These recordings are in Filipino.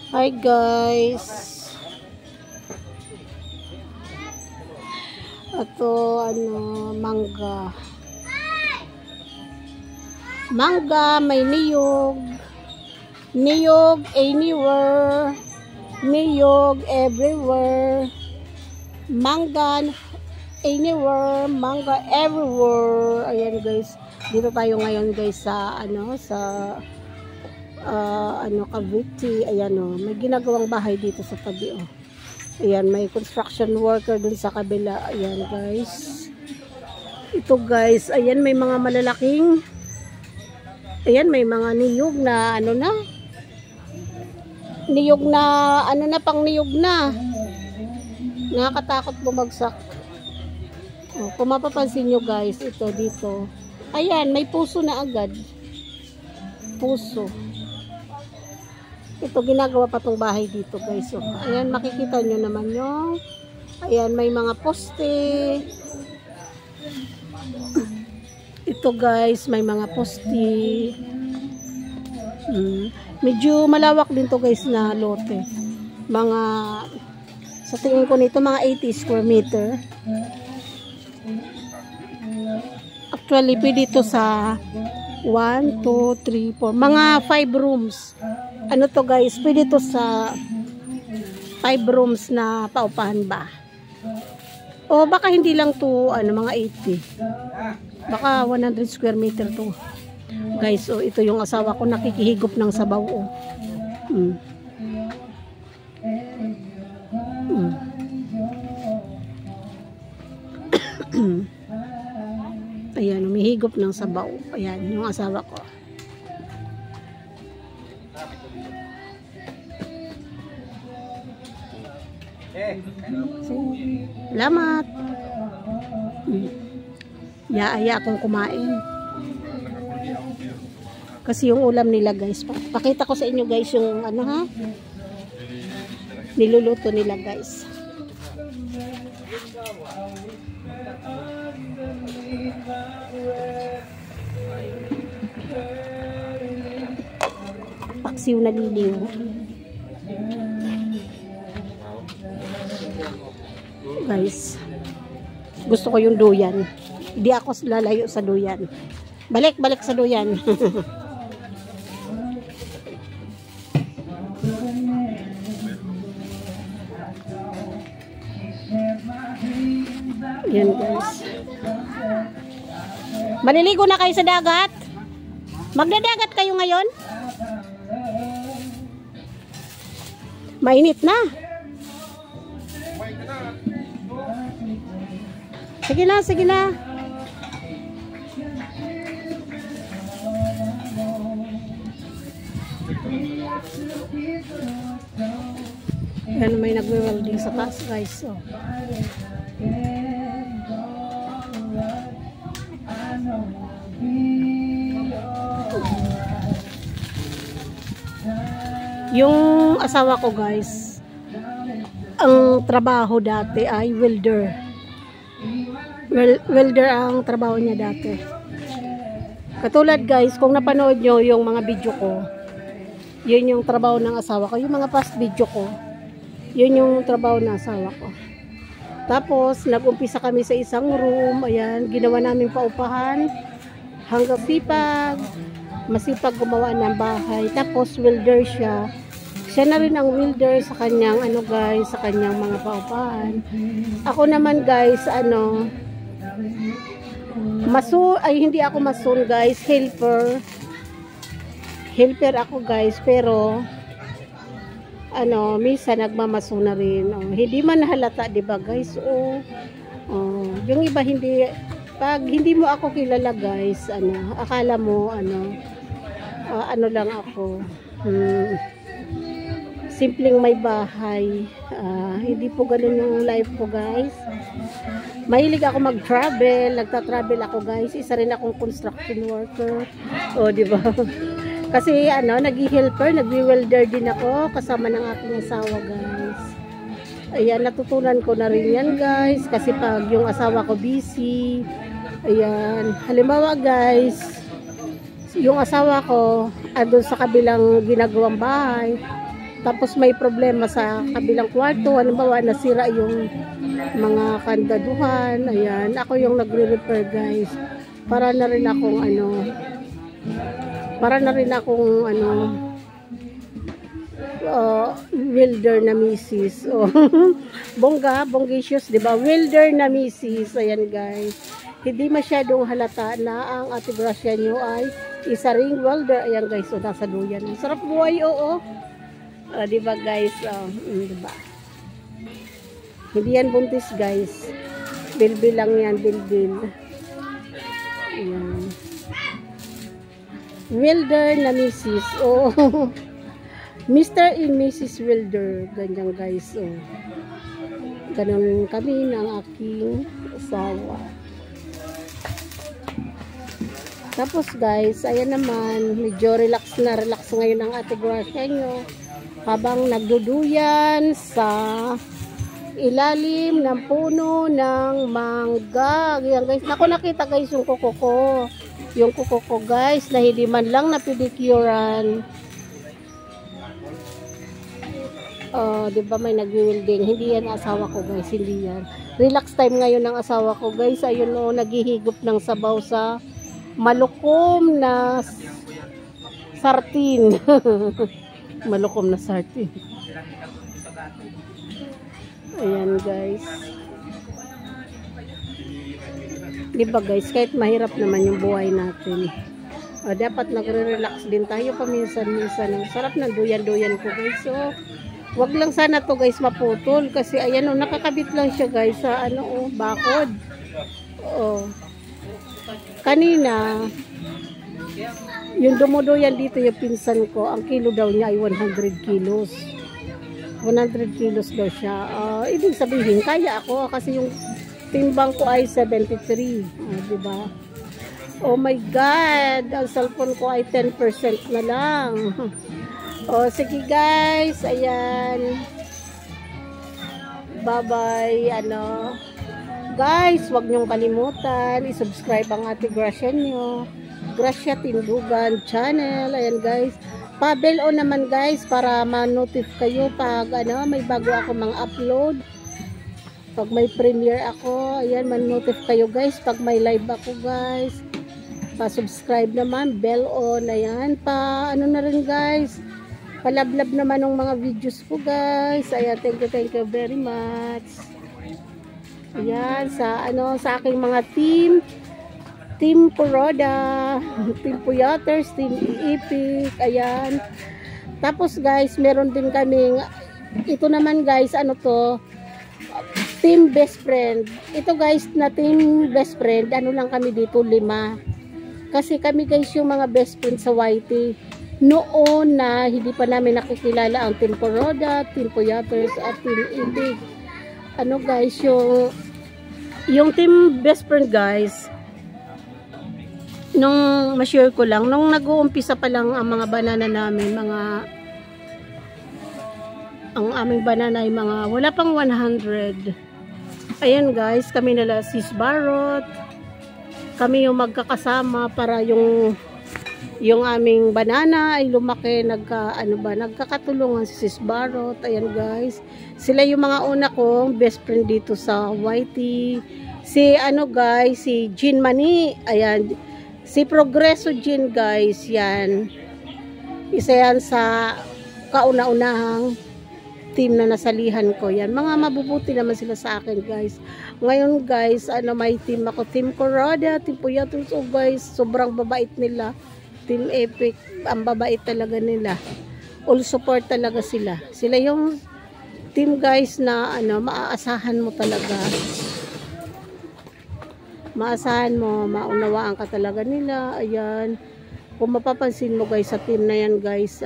Hi guys. Ito mangga. Mangga, may niyog. Niyog anywhere. Niyog everywhere. Mangga anywhere, mangga everywhere. Ayan guys. Dito tayo ngayon guys sa Cavite. Ayan may ginagawang bahay dito sa tabi Ayan, may construction worker dun sa kabila. Ayan guys. Ito guys, ayan may mga malalaking may mga niyog na niyog na pang niyog na. Nakakatakot bumagsak. Kung mapapansin nyo guys, ito dito. Ayan, may puso na agad. Puso. Ito, ginagawa pa tong bahay dito guys. Ayan, makikita nyo naman yung ayan, may mga poste. Ito guys, may mga poste. Medyo malawak din to guys na lote. Mga, sa tingin ko nito, mga 80 square meter. Actually, pwede ito sa 1, 2, 3, 4. Mga 5 rooms. Ano to guys, pwede ito sa 5 rooms na paupahan ba? O baka hindi lang to mga 80. Baka 100 square meter to. Guys, ito yung asawa ko nakikihigop ng sabaw Ayan, umihigop ng sabaw. Ayan, yung asawa ko. Salamat. Aya akong kumain. Kasi yung ulam nila guys. Pakita ko sa inyo guys yung niluluto nila guys. Paksiw na liliw. Guys, gusto ko yung duyan. Hindi ako lalayo sa duyan. Balik sa duyan. Yan guys. Maliligo na kayo sa dagat? Magdadagat kayo ngayon? Mainit na. Sige na, sige na. Yan, may nagwe-welding sa taas guys. Yung asawa ko guys, ang trabaho dati ay welder. Welder ang trabaho niya dati. Katulad guys, kung napanood nyo yung mga video ko, yun yung trabaho ng asawa ko. Yung mga past video ko, yun yung trabaho ng asawa ko. Tapos, nag-umpisa kami sa isang room. Ayan, ginawa namin paupahan. Hanggang masipag gumawa ng bahay. Tapos, welder siya. Siya na rin ang welder sa kanyang, guys, sa kanyang mga paupahan. Ako naman, guys, hindi ako mason, guys. Helper ako, guys. Pero, minsan nagmamaso na rin. Hindi man halata, diba guys? Yung iba pag hindi mo ako kilala guys, akala mo, lang ako. Simpleng may bahay. Hindi po ganun yung life ko guys. Mahilig ako mag-travel. Nagta-travel ako guys. Isa rin akong construction worker. Diba? Kasi nag-helper, nag-welder din ako kasama ng aking asawa guys. Ayan, natutunan ko na rin yan guys. Kasi pag yung asawa ko busy, ayan, halimbawa guys, yung asawa ko andun sa kabilang ginagawang bahay, Tapos may problema sa kabilang kwarto, halimbawa nasira yung mga kandaduhan, ayan, ako yung nagre-repair guys, para na rin akong welder na misis. Oh. Bonggisius, di ba? Welder na misis. Ayan guys. Hindi masyadong halata na ang Ate Gracia nyo ay isa ring welder. Ayan guys, so nasa duyan. Sarap buhay, oo. Di ba guys? Di ba? Hindi yan buntis guys. Bilbil lang yan, bilbil. Ayan. Welder na misis. Oh. Mr. and Mrs. Wilder, ganyan guys. Oh. Ganun kami ng aking asawa. Tapos guys, ayan naman, medyo relax ngayon ang Ate Gracia nyo. Habang nagduduyan sa ilalim ng puno ng mangga. Ganyan guys, naku nakita guys yung kuko ko. Yung kuko ko guys, na hindi man lang napedicurean. Diba may nag-welding, hindi yan asawa ko guys, hindi yan. Relax time ngayon ng asawa ko guys, ayun o, naghihigop ng sabaw sa malukom na sartin. Malukom na sartin. Ayan guys. Diba guys, kahit mahirap naman yung buhay natin, dapat nagre-relax din tayo paminsan-minsan. Sarap ng duyan-duyan ko guys. So, wag lang sana to guys maputol kasi ayan o, nakakabit lang siya guys sa bakod. Kanina yung dumuduyan dito yung pinsan ko, ang kilo daw niya ay 100 kilos. 100 kilos daw siya. Ibig sabihin kaya ako kasi yung timbang ko ay 73. Diba? Oh my God, ang cellphone ko ay 10% na lang. Sige guys, ayan. Bye-bye, Guys, wag niyong kalimutan, i-subscribe ang Ate Gracia nyo. Gracia Tindugan channel. Ayan guys. Pa-bell on naman guys para ma-notify kayo pag may bago ako mga upload. Pag may premiere ako, ayan, ma-notify kayo guys pag may live ako guys. Pa-subscribe naman, bell on, ayan, na rin guys. Palablab naman ng mga videos ko guys. Ayan, thank you very much. Ayan, sa aking mga Team Kuroda, Team Puyaters, Team Epic, ayan. Tapos guys, meron din kaming, ito naman guys, Team Best Friend. Ito guys na Team Best Friend, lang kami dito, 5. Kasi kami guys yung mga best friend sa YT. Noon na hindi pa namin nakikilala ang Team Kuroda, Team Puyaters at Team Epic. Guys, yung Team Best Friend guys, nung ma-share ko lang, nung nag-uumpisa pa lang ang mga banana namin, ang aming banana ay wala pang 100. Ayan guys, kami nila Sis Barot, kami yung magkakasama para yung aming banana ay lumaki, nagkakatulungan si Sis Barot. Ayan guys, sila yung mga una kong best friend dito sa YT. Si guys, si Jean Mani, ayan, si Progreso Jean guys, yan. Isa yan sa kauna-unahang team na nasalihan ko. Yan, mga mabubuti naman sila sa akin guys. Ngayon guys, may team ako, Team Kuroda, Team Puyaters. Guys, sobrang babait nila. Team Epic, ang babait talaga nila. All support talaga sila. Sila yung team guys na maaasahan mo talaga. Maasahan mo, maunawaan ka talaga nila. Ayan. Kung mapapansin mo guys sa team na yan guys,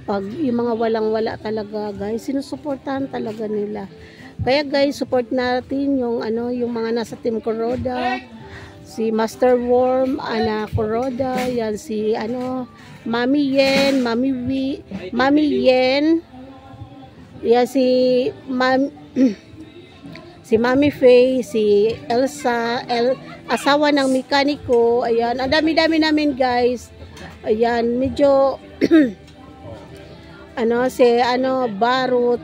pag yung mga walang-wala talaga guys, sinusuportahan talaga nila. Kaya guys, support natin yung yung mga nasa Team Kuroda. Si Master Worm, Ana Kuroda, yan si Mami Yen, Mami Yen, yan si Mami Faye, si Elsa, asawa ng mekaniko. Ayan, ang dami-dami namin guys. Ayan, medyo Ano, si Barot,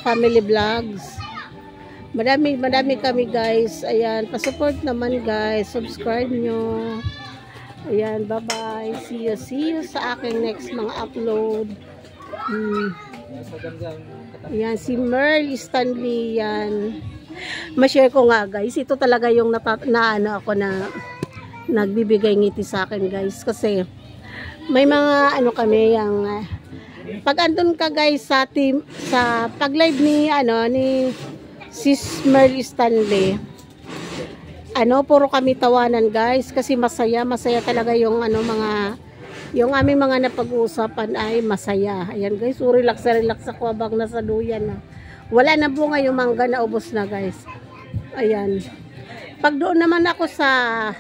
family vlogs. Madami kami guys. Ayan, pa-support naman guys. Subscribe nyo. Ayan, bye-bye. See you sa aking next mga upload. Ayan, si Merle Stanley yan. Ma-share ko nga guys. Ito talaga yung nagbibigay ngiti sa akin guys. Kasi may mga kami yung pag andun ka guys sa pag live ni Sis Merle Stanley, puro kami tawanan guys kasi masaya talaga yung yung aming mga napag-uusapan ay masaya. Ayan guys, relax ako habang nasa duyan na. Wala na bunga yung mangga na ubos na guys. Ayan. Pag doon naman ako sa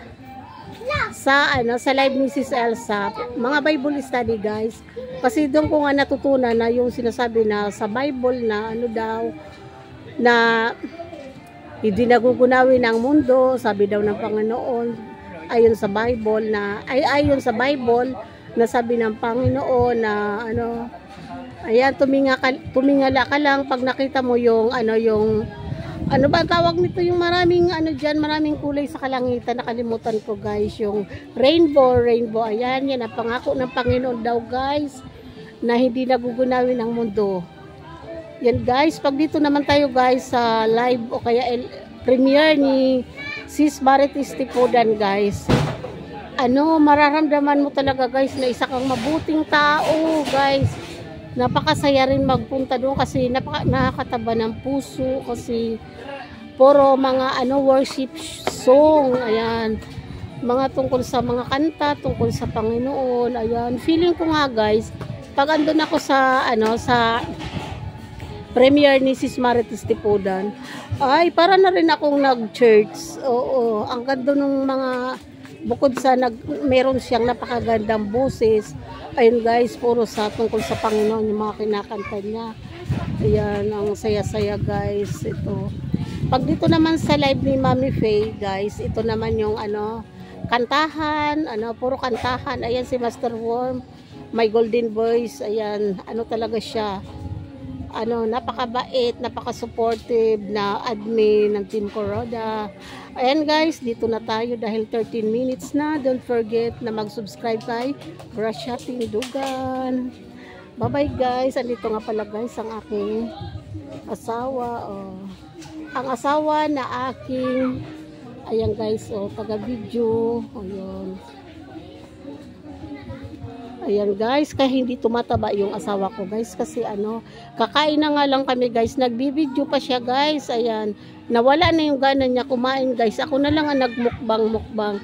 live ni Sis Elsa, mga Bible study guys. Kasi doon ko nga natutunan na yung sinasabi na sa Bible na na hindi nagugunawin ang mundo, sabi daw ng Panginoon, ayon sa Bible na sabi ng Panginoon na ayan, tumingala ka lang pag nakita mo yung ano ba tawag nito, yung maraming maraming kulay sa kalangitan, nakalimutan ko guys, yung rainbow, ayan, yan ang pangako ng Panginoon daw guys, na hindi nagugunawin ang mundo. Yan guys, pag dito naman tayo guys sa live o kaya premiere ni Sis Marites Tipodan guys, mararamdaman mo talaga guys na isa kang mabuting tao guys. Napakasaya rin magpunta doon kasi nakakataba ng puso kasi puro mga worship song, ayan, mga tungkol sa mga kanta, tungkol sa Panginoon, ayan. Feeling ko nga guys, pag andun ako sa premiere ni Sis Marites Tipodan, ay para na rin akong nag-church. Oo, ang ganda ng mga, bukod sa meron siyang napakagandang boses, ayun guys, puro sa tungkol sa Panginoon yung mga kinakanta niya. Ayan, ang saya-saya guys. Ito, pag dito naman sa live ni Mami Faye guys, ito naman yung kantahan, puro kantahan. Ayan si Master Worm, my golden voice. Ayan, talaga siya, napakabait, napaka-supportive na admin ng Team Kuroda. Ayan guys, dito na tayo dahil 13 minutes na. Don't forget na mag-subscribe kay Gracia Tindugan. Bye-bye guys. Andito nga pala guys ang aking asawa. Ang asawa na aking, ayan guys, taga-video. Ayan. Ayan guys, kaya hindi tumataba yung asawa ko guys kasi kakain na nga lang kami guys, nagbibideo pa siya guys. Ayan, nawala na yung gana niya kumain guys, ako na lang ang nagmukbang.